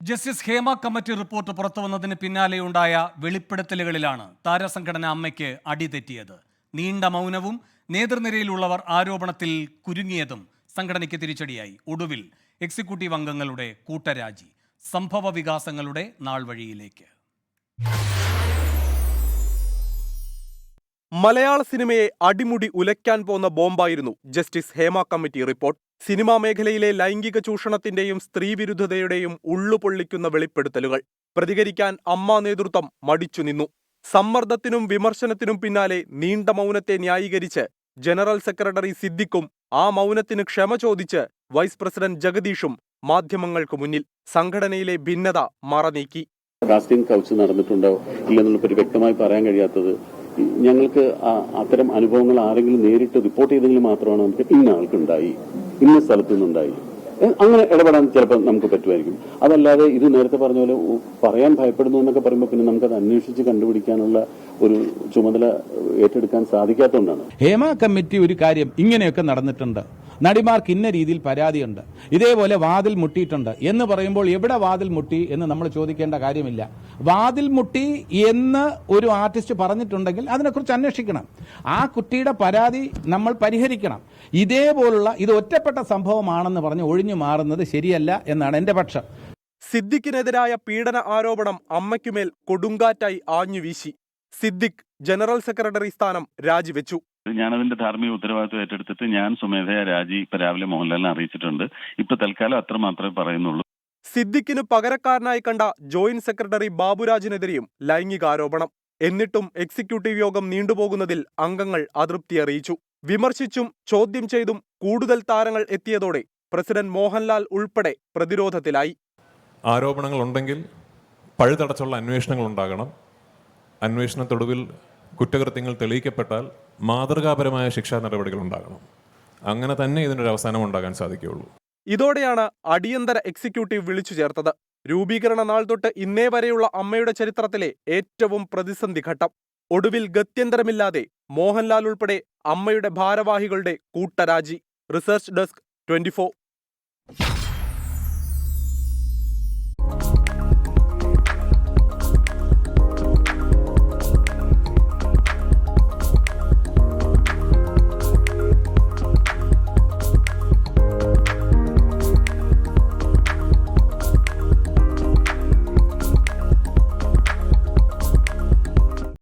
Justice Hema committee report പുറത്തുവന്നതിന് പിന്നാലെയുണ്ടായ വെളിപ്പെടുത്തലുകളിലാണ് താരസംഘടന അമ്മയ്ക്ക് അടിതെറ്റിയത്. നീണ്ട മൗനവും നേതൃനിരയിലുള്ളവർ ആരോപണത്തിൽ കുരുങ്ങിയതും സംഘടനയ്ക്ക് തിരിച്ചടിയായി. ഒടുവിൽ എക്സിക്യൂട്ടീവ് അംഗങ്ങളുടെ കൂട്ടരാജി. സംഭവ വികാസങ്ങളുടെ നാൾവഴിയിലേക്ക്. മലയാള സിനിമയെ അടിമുടി ഉലയ്ക്കാൻ പോന്ന ബോംബായിരുന്നു ജസ്റ്റിസ് ഹേമ കമ്മിറ്റി റിപ്പോർട്ട്. സിനിമാ മേഖലയിലെ ലൈംഗിക ചൂഷണത്തിന്റെയും സ്ത്രീവിരുദ്ധതയുടെയും ഉള്ളുപൊള്ളിക്കുന്ന വെളിപ്പെടുത്തലുകൾ. പ്രതികരിക്കാൻ അമ്മ നേതൃത്വം മടിച്ചു നിന്നു. സമ്മർദ്ദത്തിനും വിമർശനത്തിനും പിന്നാലെ നീണ്ട മൗനത്തെ ന്യായീകരിച്ച് ജനറൽ സെക്രട്ടറി സിദ്ദിഖും ആ മൗനത്തിന് ക്ഷമ ചോദിച്ച് വൈസ് പ്രസിഡന്റ് ജഗദീഷും മാധ്യമങ്ങൾക്ക് മുന്നിൽ. സംഘടനയിലെ ഭിന്നത മറനീക്കി. കാസ്റ്റിംഗ് കൗച്ച് നടന്നിട്ടുണ്ടോ ഇല്ലെന്നുള്ള വ്യക്തമായി പറയാൻ കഴിയാത്തത്, ഞങ്ങൾക്ക് അത്തരം അനുഭവങ്ങൾ ആരെങ്കിലും നേരിട്ട് റിപ്പോർട്ട് ചെയ്തെങ്കിൽ മാത്രമാണ് നമുക്ക് ഇന്ന ആൾക്കുണ്ടായി, ഇന്ന സ്ഥലത്തു നിന്നുണ്ടായി, അങ്ങനെ ഇടപെടാൻ ചിലപ്പോൾ നമുക്ക് പറ്റുമായിരിക്കും. അതല്ലാതെ ഇത് നേരത്തെ പറഞ്ഞ പോലെ പറയാൻ ഭയപ്പെടുന്നു എന്നൊക്കെ പറയുമ്പോൾ പിന്നെ നമുക്കത് അന്വേഷിച്ച് കണ്ടുപിടിക്കാനുള്ള ഒരു ചുമതല ഏറ്റെടുക്കാൻ സാധിക്കാത്തതുകൊണ്ടാണ്. ഹേമ കമ്മിറ്റി ഒരു കാര്യം ഇങ്ങനെയൊക്കെ നടന്നിട്ടുണ്ട്, നടിമാർക്ക് ഇന്ന രീതിയിൽ പരാതിയുണ്ട്, ഇതേപോലെ വാതിൽ മുട്ടിയിട്ടുണ്ട് എന്ന് പറയുമ്പോൾ എവിടെ വാതിൽ മുട്ടി എന്ന് നമ്മൾ ചോദിക്കേണ്ട കാര്യമില്ല. വാതിൽ മുട്ടി എന്ന് ഒരു ആർട്ടിസ്റ്റ് പറഞ്ഞിട്ടുണ്ടെങ്കിൽ അതിനെക്കുറിച്ച് അന്വേഷിക്കണം. ആ കുട്ടിയുടെ പരാതി നമ്മൾ പരിഹരിക്കണം. ഇതേപോലുള്ള ഇത് ഒറ്റപ്പെട്ട സംഭവമാണെന്ന് പറഞ്ഞ് ഒഴിഞ്ഞു മാറുന്നത് ശരിയല്ല എന്നാണ് എന്റെ പക്ഷം. സിദ്ദിഖിനെതിരായ പീഡന ആരോപണം അമ്മയ്ക്കുമേൽ കൊടുങ്കാറ്റായി ആഞ്ഞുവീശി. സിദ്ദിഖ് ജനറൽ സെക്രട്ടറി സ്ഥാനം രാജിവെച്ചു. ഞാനതിന്റെ ധാർമ്മിക ഉത്തരവാദിത്വം ഏറ്റെടുത്തിട്ട് ഞാൻ സ്വമേധയാ രാജി ഇപ്പൊ രാവിലെ മോഹൻലാലിനെ അറിയിച്ചിട്ടുണ്ട്. ഇപ്പൊ തൽക്കാലം അത്ര മാത്രമേ പറയുന്നുള്ളൂ. സിദ്ദിഖിന് പകരക്കാരനായി കണ്ട ജോയിന്റ് സെക്രട്ടറി ബാബുരാജിനെതിരെയും ലൈംഗികാരോപണം. എന്നിട്ടും എക്സിക്യൂട്ടീവ് യോഗം നീണ്ടുപോകുന്നതിൽ അംഗങ്ങൾ അതൃപ്തി അറിയിച്ചു. വിമർശിച്ചും ചോദ്യം ചെയ്തും കൂടുതൽ താരങ്ങൾ എത്തിയതോടെ പ്രസിഡന്റ് മോഹൻലാൽ ഉൾപ്പെടെ പ്രതിരോധത്തിലായി. ആരോപണങ്ങൾ ഉണ്ടെങ്കിൽ പഴുതടച്ചുള്ള അന്വേഷണങ്ങൾ ഉണ്ടാകണം. അന്വേഷണത്തൊടുവിൽ കുറ്റകൃത്യങ്ങൾ തെളിയിക്കപ്പെട്ടാൽ മാതൃകാപരമായ ശിക്ഷാ നടപടികൾ ഉണ്ടാകണം. അങ്ങനെ തന്നെ ഇതിനൊരു അവസാനം ഉണ്ടാകാൻ സാധിക്കുകയുള്ളൂ. ഇതോടെയാണ് അടിയന്തര എക്സിക്യൂട്ടീവ് വിളിച്ചു ചേർത്തത്. രൂപീകരണ നാൾ തൊട്ട് ഇന്നേ വരെയുള്ള അമ്മയുടെ ചരിത്രത്തിലെ ഏറ്റവും പ്രതിസന്ധി ഘട്ടം. ഒടുവിൽ ഗത്യന്തരമില്ലാതെ മോഹൻലാൽ ഉൾപ്പെടെ അമ്മയുടെ ഭാരവാഹികളുടെ കൂട്ടരാജി. Research desk 24.